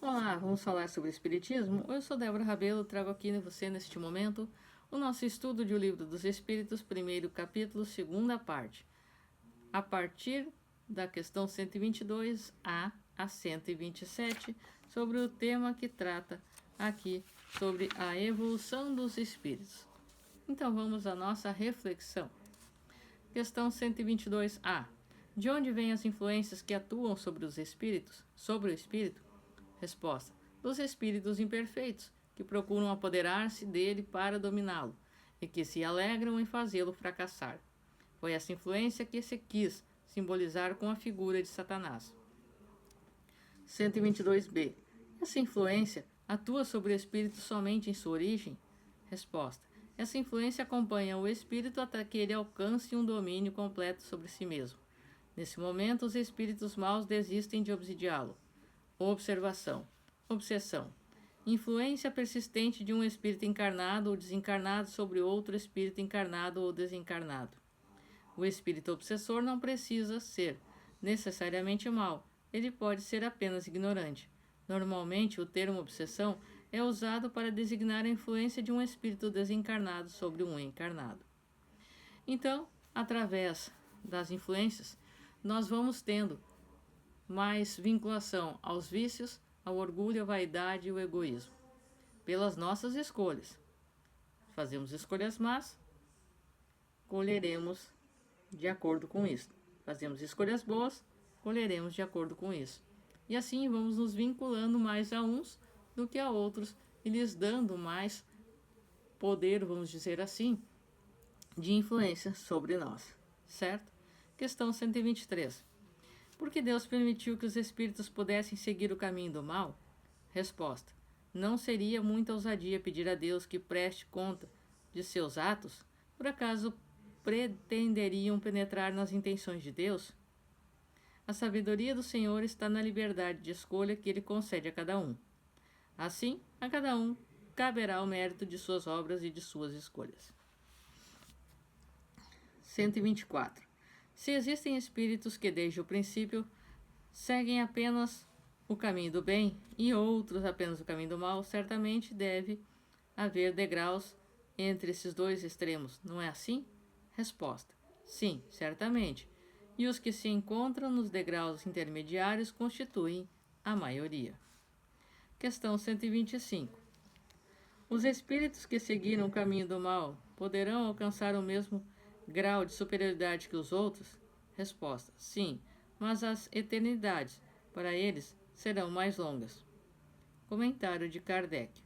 Olá, vamos falar sobre Espiritismo? Eu sou Débora Rabelo, trago aqui a você neste momento o nosso estudo de O Livro dos Espíritos, primeiro capítulo, segunda parte, a partir da questão 122 a 127, sobre o tema que trata aqui sobre a evolução dos espíritos. Então vamos à nossa reflexão. Questão 122a. De onde vêm as influências que atuam sobre os espíritos, sobre o espírito? Resposta: dos espíritos imperfeitos, que procuram apoderar-se dele para dominá-lo, e que se alegram em fazê-lo fracassar. Foi essa influência que se quis simbolizar com a figura de Satanás. 122b. Essa influência atua sobre o espírito somente em sua origem? Resposta: essa influência acompanha o espírito até que ele alcance um domínio completo sobre si mesmo. Nesse momento, os espíritos maus desistem de obsidiá-lo. Observação. Obsessão. Influência persistente de um espírito encarnado ou desencarnado sobre outro espírito encarnado ou desencarnado. O espírito obsessor não precisa ser necessariamente mau, ele pode ser apenas ignorante. Normalmente, o termo obsessão é usado para designar a influência de um espírito desencarnado sobre um encarnado. Então, através das influências, nós vamos tendo mais vinculação aos vícios, ao orgulho, à vaidade e ao egoísmo. Pelas nossas escolhas. Fazemos escolhas más, colheremos de acordo com isso. Fazemos escolhas boas, colheremos de acordo com isso. E assim vamos nos vinculando mais a uns do que a outros e lhes dando mais poder, vamos dizer assim, de influência sobre nós. Certo? Questão 123. Por que Deus permitiu que os espíritos pudessem seguir o caminho do mal? Resposta: não seria muita ousadia pedir a Deus que preste conta de seus atos? Por acaso pretenderiam penetrar nas intenções de Deus? A sabedoria do Senhor está na liberdade de escolha que Ele concede a cada um. Assim, a cada um caberá o mérito de suas obras e de suas escolhas. 124. Se existem espíritos que desde o princípio seguem apenas o caminho do bem e outros apenas o caminho do mal, certamente deve haver degraus entre esses dois extremos, não é assim? Resposta: sim, certamente. E os que se encontram nos degraus intermediários constituem a maioria. Questão 125. Os espíritos que seguiram o caminho do mal poderão alcançar o mesmo grau de superioridade que os outros? Resposta: sim, mas as eternidades para eles serão mais longas. Comentário de Kardec.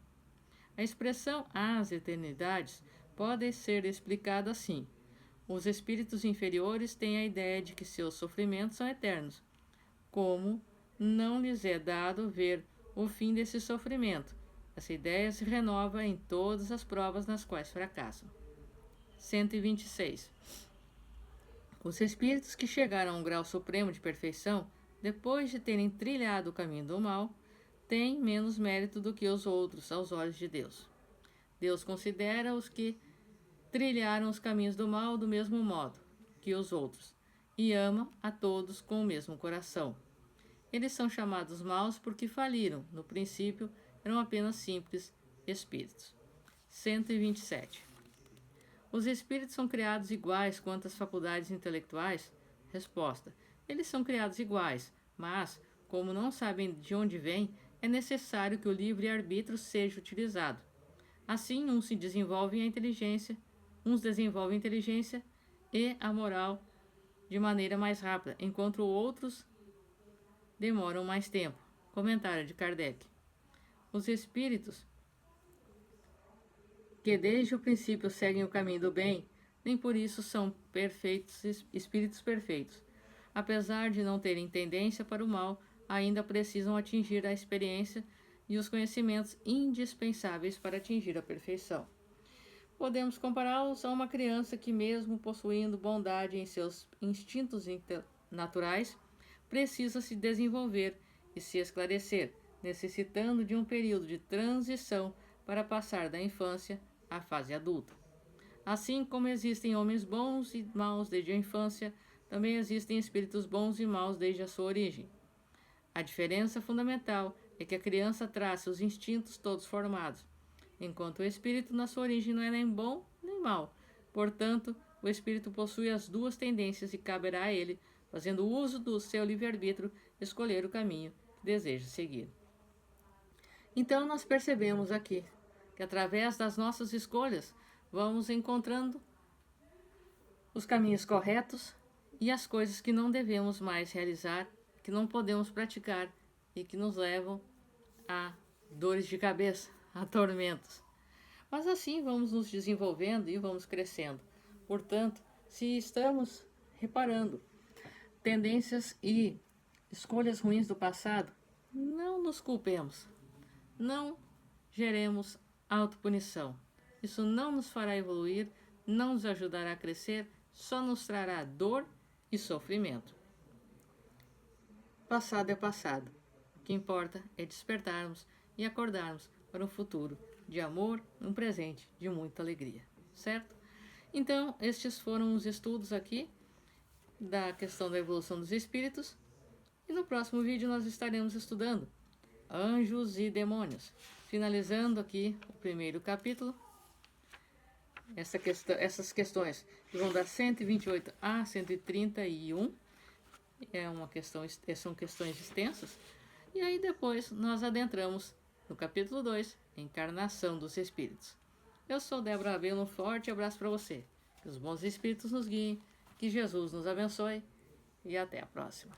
A expressão as eternidades pode ser explicada assim: os espíritos inferiores têm a ideia de que seus sofrimentos são eternos, como não lhes é dado ver o fim desse sofrimento. Essa ideia se renova em todas as provas nas quais fracassam. 126. Os espíritos que chegaram a um grau supremo de perfeição, depois de terem trilhado o caminho do mal, têm menos mérito do que os outros aos olhos de Deus. Deus considera os que trilharam os caminhos do mal do mesmo modo que os outros, e ama a todos com o mesmo coração. Eles são chamados maus porque faliram, no princípio eram apenas simples espíritos. 127. Os espíritos são criados iguais quanto às faculdades intelectuais? Resposta: eles são criados iguais, mas, como não sabem de onde vêm, é necessário que o livre-arbítrio seja utilizado. Assim, uns desenvolvem a inteligência e a moral de maneira mais rápida, enquanto outros demoram mais tempo. Comentário de Kardec. Os espíritos que desde o princípio seguem o caminho do bem, nem por isso são espíritos perfeitos. Apesar de não terem tendência para o mal, ainda precisam atingir a experiência e os conhecimentos indispensáveis para atingir a perfeição. Podemos compará-los a uma criança que, mesmo possuindo bondade em seus instintos naturais, precisa se desenvolver e se esclarecer, necessitando de um período de transição para passar da infância à fase adulta. Assim como existem homens bons e maus desde a infância, também existem espíritos bons e maus desde a sua origem. A diferença fundamental é que a criança traz seus instintos todos formados, enquanto o espírito na sua origem não é nem bom nem mal. Portanto, o espírito possui as duas tendências e caberá a ele, fazendo uso do seu livre-arbítrio, escolher o caminho que deseja seguir. Então, nós percebemos aqui que através das nossas escolhas vamos encontrando os caminhos corretos e as coisas que não devemos mais realizar, que não podemos praticar e que nos levam a dores de cabeça, a tormentos. Mas assim vamos nos desenvolvendo e vamos crescendo. Portanto, se estamos reparando tendências e escolhas ruins do passado, não nos culpemos. Não geremos autopunição. Isso não nos fará evoluir, não nos ajudará a crescer, só nos trará dor e sofrimento. Passado é passado. O que importa é despertarmos e acordarmos para um futuro de amor, um presente de muita alegria, certo? Então, estes foram os estudos aqui da questão da evolução dos espíritos, e no próximo vídeo nós estaremos estudando anjos e demônios, finalizando aqui o primeiro capítulo. Essas questões vão dar 128 a 131, são questões extensas, e aí depois nós adentramos no capítulo 2, Encarnação dos Espíritos. Eu sou Débora Rabelo, um forte abraço para você. Que os bons espíritos nos guiem, que Jesus nos abençoe e até a próxima.